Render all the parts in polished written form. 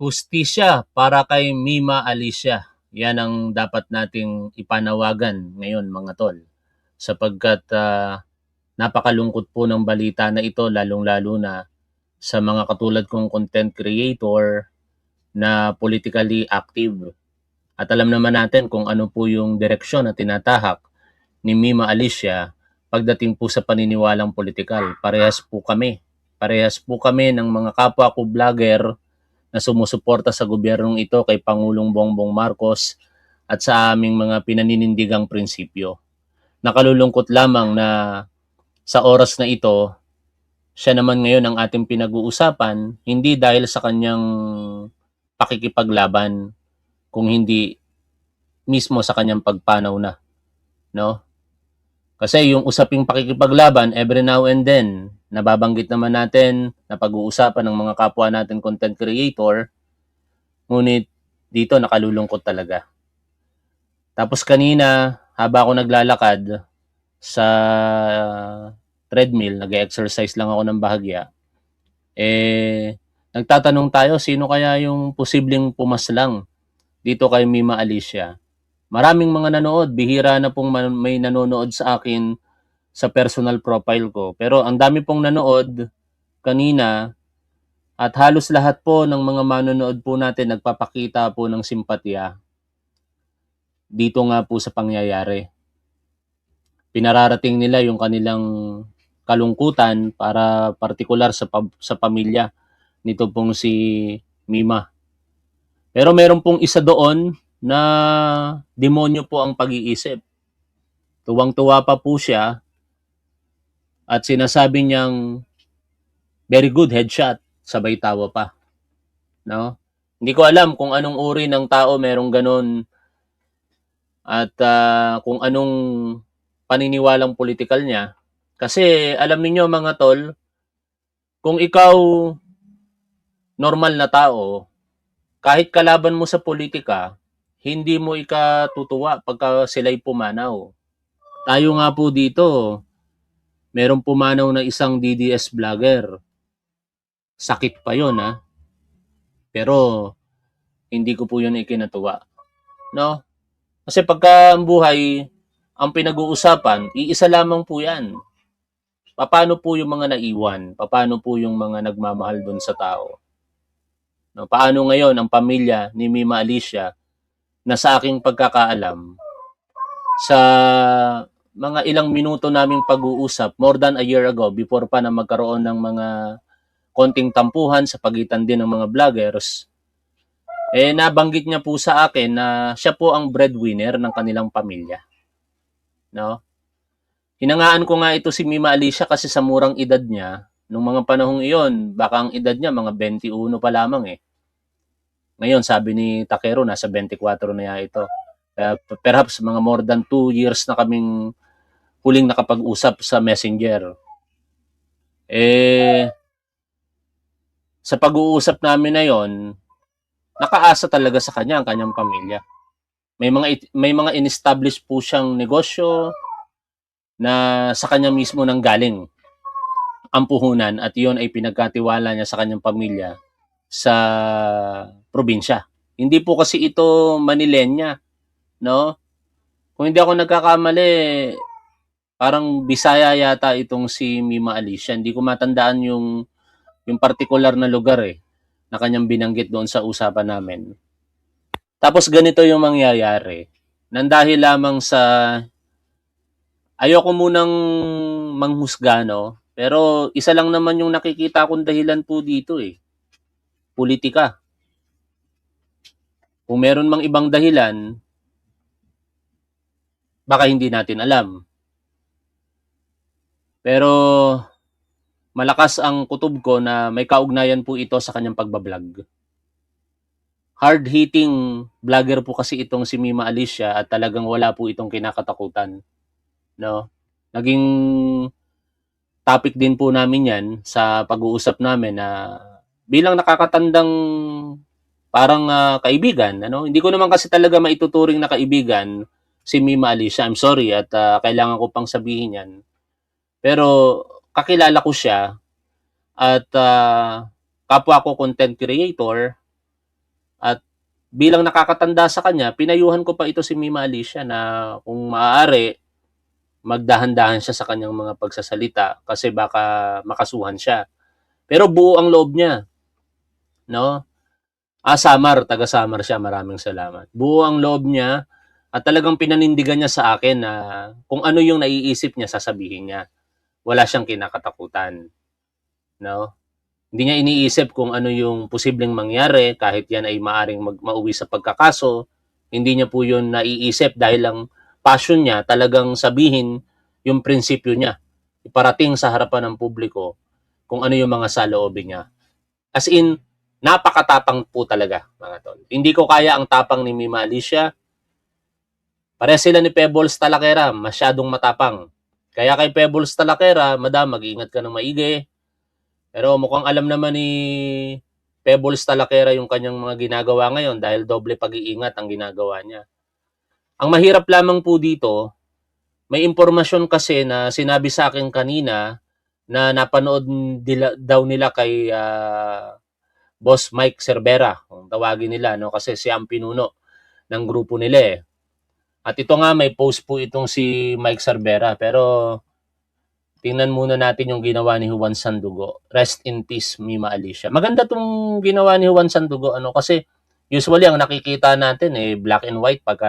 Hustisya para kay Mima Alicia. Yan ang dapat nating ipanawagan ngayon mga tol. Sapagkat napakalungkot po ng balita na ito lalong-lalo na sa mga katulad kong content creator na politically active. At alam naman natin kung ano po yung direksyon na tinatahak ni Mima Alicia pagdating po sa paniniwalang politikal. Parehas po kami. Parehas po kami ng mga kapwa ko vlogger na sumusuporta sa gobyernong ito kay Pangulong Bongbong Marcos at sa aming mga pinaninindigang prinsipyo. Nakalulungkot lamang na sa oras na ito, siya naman ngayon ang ating pinag-uusapan, hindi dahil sa kanyang pakikipaglaban, kung hindi mismo sa kanyang pagpanaw na, no? Kasi yung usaping pakikipaglaban, every now and then, nababanggit naman natin na pag-uusapan ng mga kapwa natin content creator, ngunit dito nakalulungkot talaga. Tapos kanina, haba ako naglalakad sa treadmill, nag-exercise lang ako ng bahagya, nagtatanong tayo, sino kaya yung posibleng pumaslang dito kay Mima Alicia? Maraming mga nanood, bihira na pong may nanonood sa akin sa personal profile ko. Pero ang dami pong nanood kanina at halos lahat po ng mga manonood po natin nagpapakita po ng simpatya dito nga po sa pangyayari. Pinararating nila yung kanilang kalungkutan para partikular sa pamilya nito pong si Mima. Pero meron pong isa doon na demonyo po ang pag-iisip. Tuwang-tuwa pa po siya at sinasabi niyang very good headshot, sabay tawa pa. No? Hindi ko alam kung anong uri ng tao merong ganun at kung anong paniniwalang politikal niya. Kasi alam niyo mga tol, kung ikaw normal na tao, kahit kalaban mo sa politika, hindi mo ikatutuwa pagka sila'y pumanaw. Tayo nga po dito, merong pumanaw na isang DDS vlogger. Sakit pa yun ha. Pero hindi ko po yun ikinatuwa. No? Kasi pagka ang buhay, ang pinag-uusapan, iisa lamang po yan. Paano po yung mga naiwan? Paano po yung mga nagmamahal dun sa tao? No? Paano ngayon ang pamilya ni Mima Alicia na sa aking pagkakaalam, sa mga ilang minuto naming pag-uusap, more than a year ago, before pa na magkaroon ng mga konting tampuhan sa pagitan din ng mga vloggers, nabanggit niya po sa akin na siya po ang breadwinner ng kanilang pamilya. No? Hinangaan ko nga ito si Mima Alicia kasi sa murang edad niya, nung mga panahong iyon, baka ang edad niya mga 21 pa lamang eh. Ngayon, sabi ni Takero, nasa 24 na ya ito. Perhaps mga more than 2 years na kaming huling nakapag-usap sa Messenger. Sa pag-uusap namin na yon, nakaasa talaga sa kanya ang kanyang pamilya. May mga in-establish po siyang negosyo na sa kanya mismo nang galing ang puhunan at iyon ay pinagkatiwala niya sa kanyang pamilya sa probinsya. Hindi po kasi ito Manilenya, no? Kung hindi ako nagkakamali, parang Bisaya yata itong si Mima Alicia. Hindi ko matandaan yung particular na lugar na kanyang binanggit doon sa usapan namin. Tapos ganito yung mangyayari. Nandahil lamang sa ayoko munang manghusga, no? Pero isa lang naman yung nakikita kong dahilan po dito politika. Kung meron mang ibang dahilan, baka hindi natin alam. Pero malakas ang kutob ko na may kaugnayan po ito sa kanyang pagbablog. Hard-hitting vlogger po kasi itong si Mima Alicia at talagang wala po itong kinakatakutan. No? Naging topic din po namin yan sa pag-uusap namin na bilang nakakatandang parang kaibigan. Ano? Hindi ko naman kasi talaga maituturing na kaibigan si Mima Alicia. I'm sorry at kailangan ko pang sabihin yan. Pero kakilala ko siya at kapwa ko content creator At bilang nakakatanda sa kanya, pinayuhan ko pa ito si Mima Alicia na kung maaari, magdahan-dahan siya sa kanyang mga pagsasalita kasi baka makasuhan siya. Pero buo ang loob niya, no? Samar, taga Samar siya, maraming salamat. Buo ang loob niya at talagang pinanindigan niya sa akin na kung ano yung naiisip niya, sasabihin niya. Wala siyang kinakatakutan, no? Hindi niya iniisip kung ano yung posibleng mangyari kahit yan ay maaring mauwi sa pagkakaso. Hindi niya po yun naiisip dahil lang passion niya talagang sabihin yung prinsipyo niya. Iparating sa harapan ng publiko kung ano yung mga saloobin niya. As in, napakatapang po talaga, mga tol. Hindi ko kaya ang tapang ni Mima Alicia. Pare sila ni Pebbles Talakera, masyadong matapang. Kaya kay Pebbles Talakera, madam, mag-iingat ka ng maigi. Pero mukhang alam naman ni Pebbles Talakera yung kanyang mga ginagawa ngayon dahil doble pag-iingat ang ginagawa niya. Ang mahirap lamang po dito, may impormasyon kasi na sinabi sa akin kanina na napanood daw nila kay Boss Mike Cervera, kung tawagin nila, no? Kasi siya ang pinuno ng grupo nila eh. At ito nga, may post po itong si Mike Cervera, pero tingnan muna natin yung ginawa ni Juan Sandugo. Rest in peace, Mima Alicia. Maganda tong ginawa ni Juan Sandugo, ano, kasi usually ang nakikita natin eh black and white pagka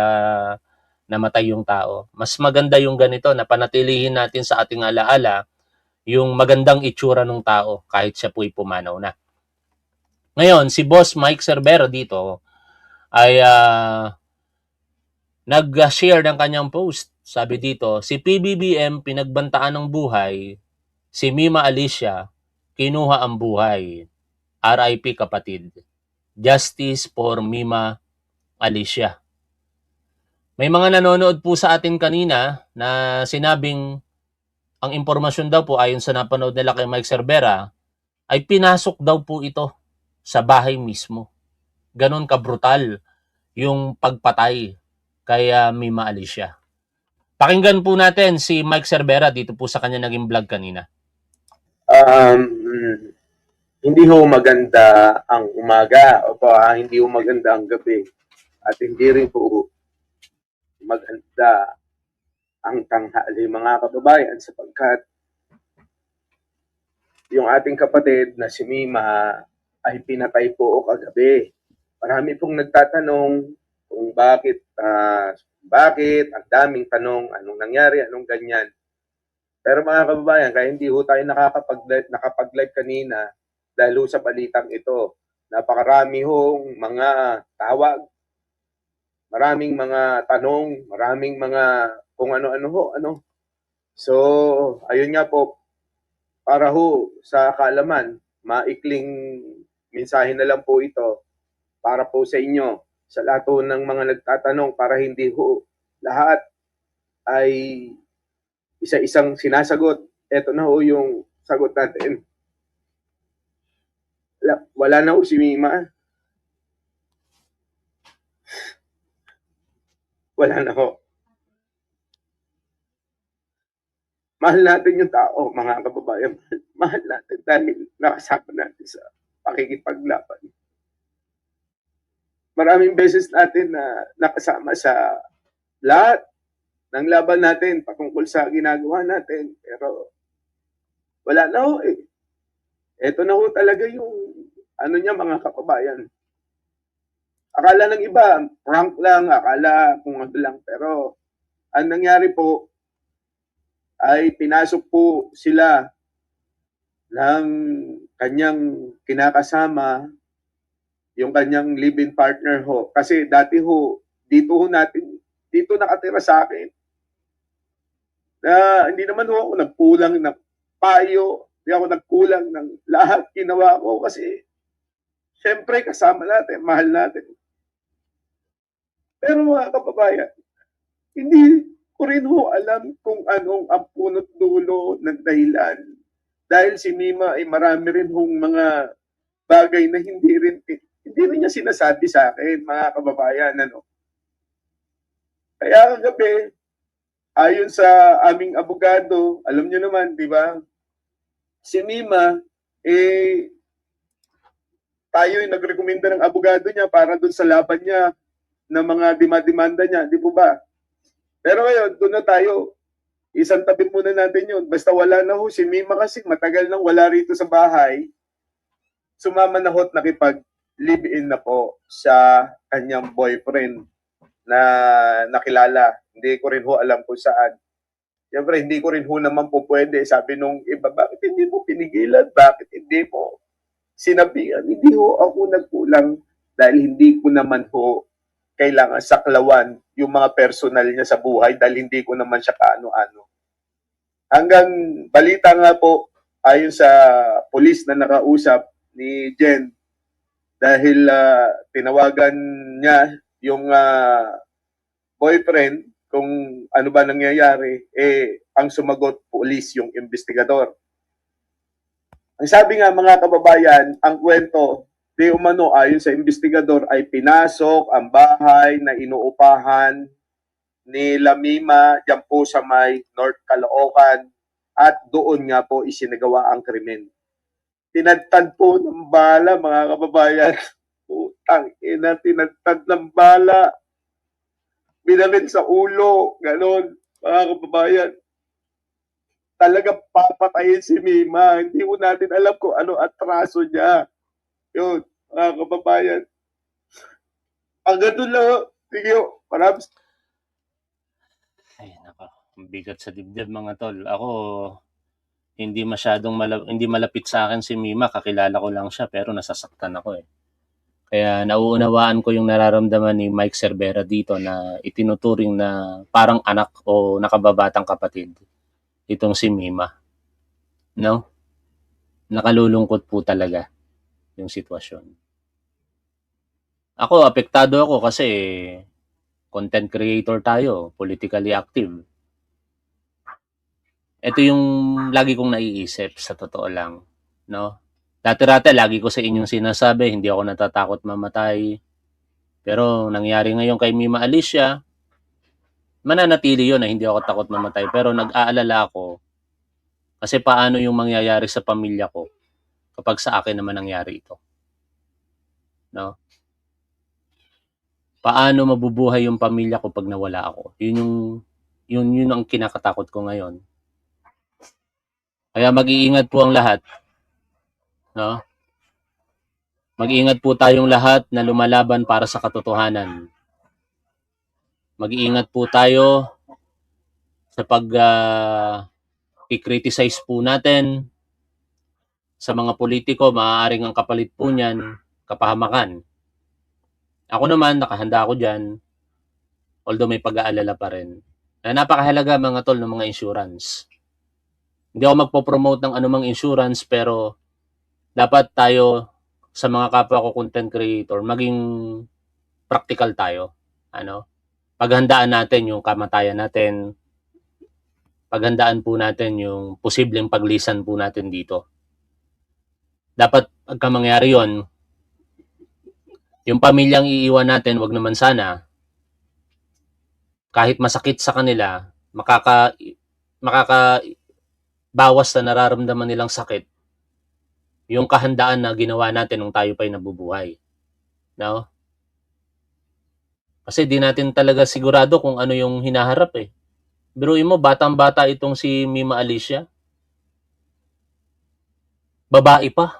namatay yung tao. Mas maganda yung ganito na panatilihin natin sa ating alaala yung magandang itsura ng tao kahit siya po'y pumanaw na. Ngayon, si Boss Mike Cervera dito ay nag-share ng kanyang post. Sabi dito, si PBBM pinagbantaan ng buhay, si Mima Alicia kinuha ang buhay. RIP kapatid. Justice for Mima Alicia. May mga nanonood po sa atin kanina na sinabing ang impormasyon daw po ayon sa napanood nila kay Mike Cervera ay pinasok daw po ito sa bahay mismo. Ganon kabrutal yung pagpatay kay Mima Alicia. Pakinggan po natin si Mike Cervera dito po sa kanya naging vlog kanina. Hindi ho maganda ang umaga o hindi ho maganda ang gabi at hindi rin po maganda ang tanghali mga kababayan sapagkat yung ating kapatid na si Mima ay pinatay po kagabi. Marami pong nagtatanong kung bakit ang daming tanong, anong nangyari, anong ganyan. Pero mga kababayan, kaya hindi ho tayo nakapag-live kanina dahil ho sa balitang ito. Napakarami hong mga tawag, maraming mga tanong, maraming mga kung ano-ano ho. So, ayun nga po, para ho sa kaalaman, maikling mensahe na lang po ito para po sa inyo, sa lahat ng mga nagtatanong para hindi ho lahat ay isa-isang sinasagot. Ito na ho yung sagot natin. Wala na ho si Mima. Wala na ho. Mahal natin yung tao, mga kababayan. Mahal natin dahil nakasama natin sa pakikipaglaban. Maraming beses natin na nakasama sa lahat ng laban natin patungkol sa ginagawa natin. Pero wala na ho eh. Ito na ho talaga yung ano niya mga kababayan. Akala ng iba, prank lang, akala kung ano lang. Pero ang nangyari po ay pinasok po sila ng kanyang kinakasama, yung kanyang live-in partner ho. Kasi dati ho, dito nakatira sa akin. Hindi naman ho ako nagkulang ng payo, hindi ako nagkulang ng lahat ginawa ko kasi syempre kasama natin, mahal natin. Pero mga kababayan, hindi ko rin ho alam kung anong ang punot dulo ng dahilan. Dahil si Mima ay marami rin hong mga bagay na hindi rin niya sinasabi sa akin, mga kababayan. Kaya kagabi, ayon sa aming abogado, alam niyo naman, di ba? Si Mima, tayo yung nagrekomenda ng abogado niya para doon sa laban niya ng mga demanda niya, di po ba? Pero ngayon, doon na tayo. Isang tabi muna natin yun. Basta wala na ho. Si Mima kasi matagal nang wala rito sa bahay. Sumama na ho't nakipag-live-in na po sa kanyang boyfriend na nakilala. Hindi ko rin ho alam kung saan. Siyempre, hindi ko rin ho naman po pwede. Sabi nung iba, bakit hindi mo pinigilan? Bakit hindi mo sinabihan? Hindi ho ako nagkulang dahil hindi ko naman ho kailangan saklawan yung mga personal niya sa buhay dahil hindi ko naman siya kaano-ano. Hanggang balita nga po, ayon sa polis na nakausap ni Jen, dahil tinawagan niya yung boyfriend kung ano ba nangyayari, ang sumagot polis, yung investigador. Ang sabi nga mga kababayan, ang kwento, di umano ayon sa investigador ay pinasok ang bahay na inuupahan ni Lamima dyan po sa may North Caloocan at doon nga po isinagawa ang krimen. Tinadtad po ng bala mga kababayan. Putang ina, tinadtad ng bala. Binalin sa ulo, ganon mga kababayan. Talaga papatayin si Mima. Hindi ko natin alam kung ano atraso niya. Yun, mga kababayan. Ang ganun lang. Sige, maraming Ay, nako. Ang bigat sa dibdib mga tol. Ako, hindi malapit sa akin si Mima. Kakilala ko lang siya pero nasasaktan ako eh. Kaya nauunawaan ko yung nararamdaman ni Mike Cervera dito na itinuturing na parang anak o nakababatang kapatid itong si Mima. No? Nakalulungkot po talaga yung sitwasyon. Ako, apektado ako kasi content creator tayo, politically active. Ito yung lagi kong naiisip sa totoo lang, no? Dati-rati lagi ko sa inyong sinasabi, hindi ako natatakot mamatay. Pero nangyari ngayon kay Mima Alicia, mananatili yun na hindi ako takot mamatay. Pero nag-aalala ako kasi paano yung mangyayari sa pamilya ko kapag sa akin naman nangyari ito. No? Paano mabubuhay yung pamilya ko pag nawala ako? Yun ang kinakatakot ko ngayon. Kaya mag-iingat po ang lahat. No? Mag-iingat po tayong lahat na lumalaban para sa katotohanan. Mag-iingat po tayo sa i-criticize po natin sa mga politiko, maaaring ang kapalit po niyan, kapahamakan. Ako naman, nakahanda ako dyan, although may pag-aalala pa rin. Na napakahalaga mga tol ng mga insurance. Hindi ako magpo-promote ng anumang insurance pero dapat tayo sa mga kapwa ko content creator maging practical tayo. Paghandaan natin yung kamatayan natin. Paghandaan po natin yung posibleng paglisan po natin dito. Dapat pagka mangyari yon, yung pamilyang iiwan natin, wag naman sana, kahit masakit sa kanila, makakabawas sa nararamdaman nilang sakit, yung kahandaan na ginawa natin nung tayo pa'y nabubuhay. No? Kasi di natin talaga sigurado kung ano yung hinaharap eh. Biruin mo, batang-bata itong si Mima Alicia. Babae pa.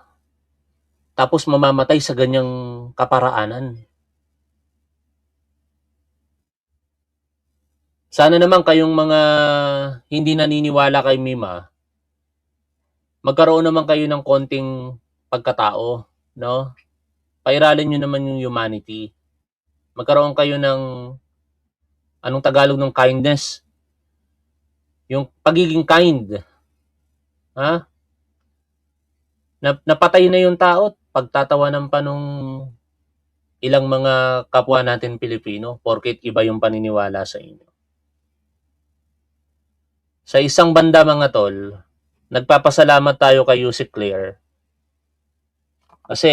Tapos mamamatay sa ganyang kaparaanan. Sana naman kayong mga hindi naniniwala kay Mima, magkaroon naman kayo ng konting pagkatao, no? Pairalin nyo naman yung humanity. Magkaroon kayo ng, anong Tagalog ng kindness? Yung pagiging kind. Ha? Napatay na yung tao, pagtatawanan pa nung ilang mga kapwa natin Pilipino, porket iba yung paniniwala sa inyo. Sa isang banda mga tol, nagpapasalamat tayo kay Yusek Claire. Kasi,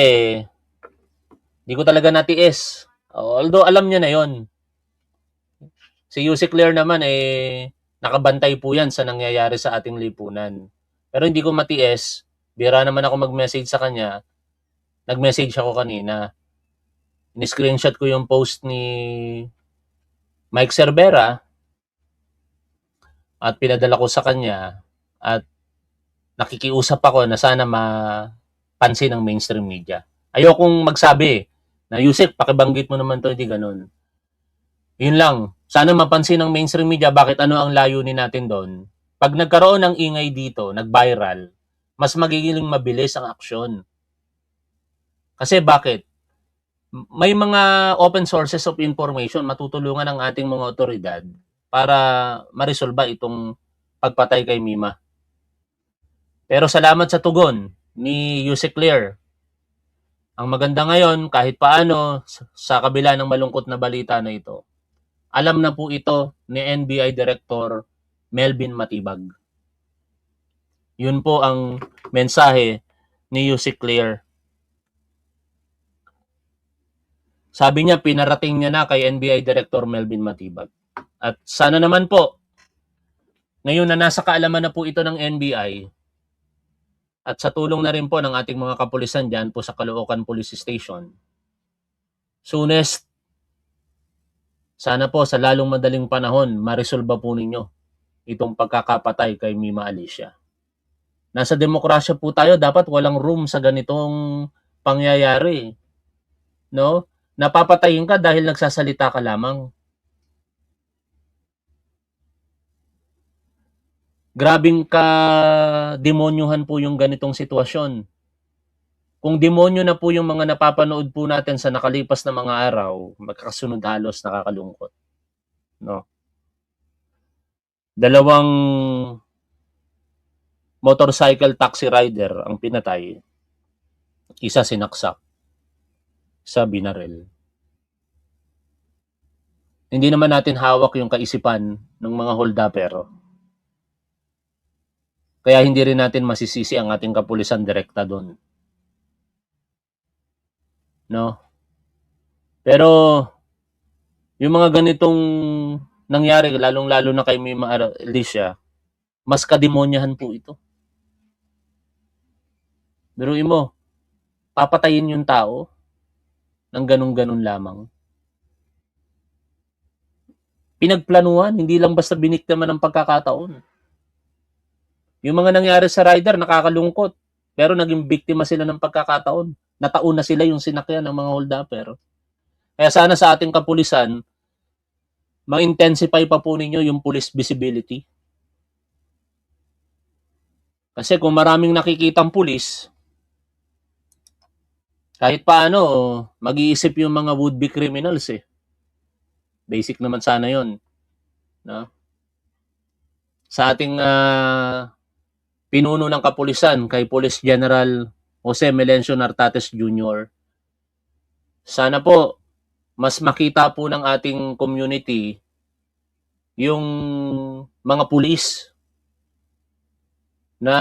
di ko talaga natiis. Although alam niya na yon. Si Yusek Claire naman nakabantay po yan sa nangyayari sa ating lipunan. Pero hindi ko matiis. Bira naman ako mag-message sa kanya. nag-message ako kanina. Ni-screenshot ko yung post ni Mike Cervera at pinadala ko sa kanya at nakikiusap ako na sana mapansin ng mainstream media. Ayokong magsabi na Yusek, pakibanggit mo naman to, hindi ganun. Yun lang. Sana mapansin ng mainstream media bakit ano ang layunin natin doon. Pag nagkaroon ng ingay dito, nag-viral, mas magiging mabilis ang aksyon. Kasi bakit? May mga open sources of information matutulungan ng ating mga otoridad para maresolba itong pagpatay kay Mima. Pero salamat sa tugon ni Yusek Clear. Ang maganda ngayon, kahit paano, sa kabila ng malungkot na balita na ito, alam na po ito ni NBI Director Melvin Matibag. Yun po ang mensahe ni Yusek Clear. Sabi niya, pinarating niya na kay NBI Director Melvin Matibag. At sana naman po, ngayon na nasa kaalaman na po ito ng NBI, at sa tulong na rin po ng ating mga kapulisan dyan po sa Caloocan Police Station, soonest, sana po sa lalong madaling panahon, maresolba po ninyo itong pagkakapatay kay Mima Alicia. Nasa demokrasya po tayo, dapat walang room sa ganitong pangyayari. No? Napapatayin ka dahil nagsasalita ka lamang. Grabing ka-demonyuhan po yung ganitong sitwasyon. Kung demonyo na po yung mga napapanood po natin sa nakalipas na mga araw, magkakasunod halos nakakalungkot. No? Dalawang motorcycle taxi rider ang pinatay. Isa sinaksak, isa binaril. Hindi naman natin hawak yung kaisipan ng mga holdapero. Kaya hindi rin natin masisisi ang ating kapulisan direkta doon. No? Pero yung mga ganitong nangyari, lalong-lalo na kay Mima Alicia, mas kademonyahan po ito. Biruin mo, papatayin yung tao ng ganun-ganun lamang. Pinagplanuhan, hindi lang basta biniktima ng pagkakataon. Yung mga nangyari sa rider, nakakalungkot. Pero naging biktima sila ng pagkakataon. Nataon na sila yung sinakyan ng mga holdapper. Kaya sana sa ating kapulisan, ma-intensify pa po ninyo yung police visibility. Kasi kung maraming nakikitang pulis, kahit paano, mag-iisip yung mga would-be criminals eh. Basic naman sana yon, no? Sa ating pinuno ng kapulisan, kay Police General Jose Melencio Nartates Jr., sana po, mas makita po ng ating community yung mga pulis na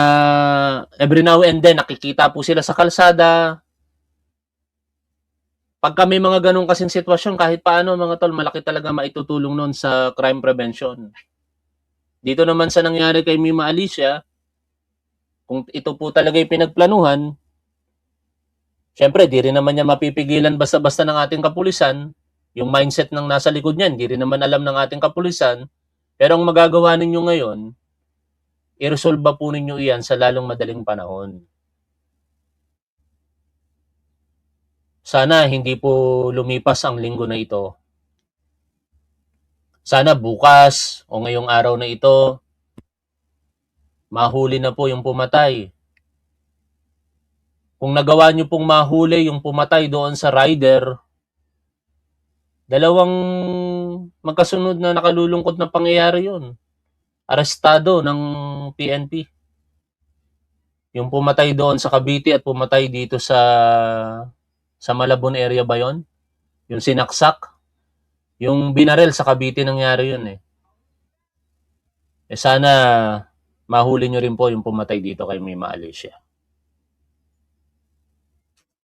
every now and then nakikita po sila sa kalsada. Pagka may mga ganun kasing sitwasyon, kahit paano mga tol, malaki talaga maitutulong nun sa crime prevention. Dito naman sa nangyari kay Mima Alicia, kung ito po talaga yung pinagplanuhan, syempre, di rin naman niya mapipigilan basta-basta ng ating kapulisan. Yung mindset ng nasa likod niyan, di rin naman alam ng ating kapulisan. Pero ang magagawa ninyo ngayon, i-resolve po ninyo iyan sa lalong madaling panahon. Sana hindi po lumipas ang linggo na ito. Sana bukas o ngayong araw na ito, mahuli na po yung pumatay. Kung nagawa nyo pong mahuli yung pumatay doon sa rider, dalawang magkasunod na nakalulungkot na pangyayari yun. Arestado ng PNP. Yung pumatay doon sa Cavite at pumatay dito sa Malabon area ba yon? Yung sinaksak. Yung binaril sa Cavite nangyari yun eh. Sana mahuli nyo rin po yung pumatay dito kay Mima Alicia.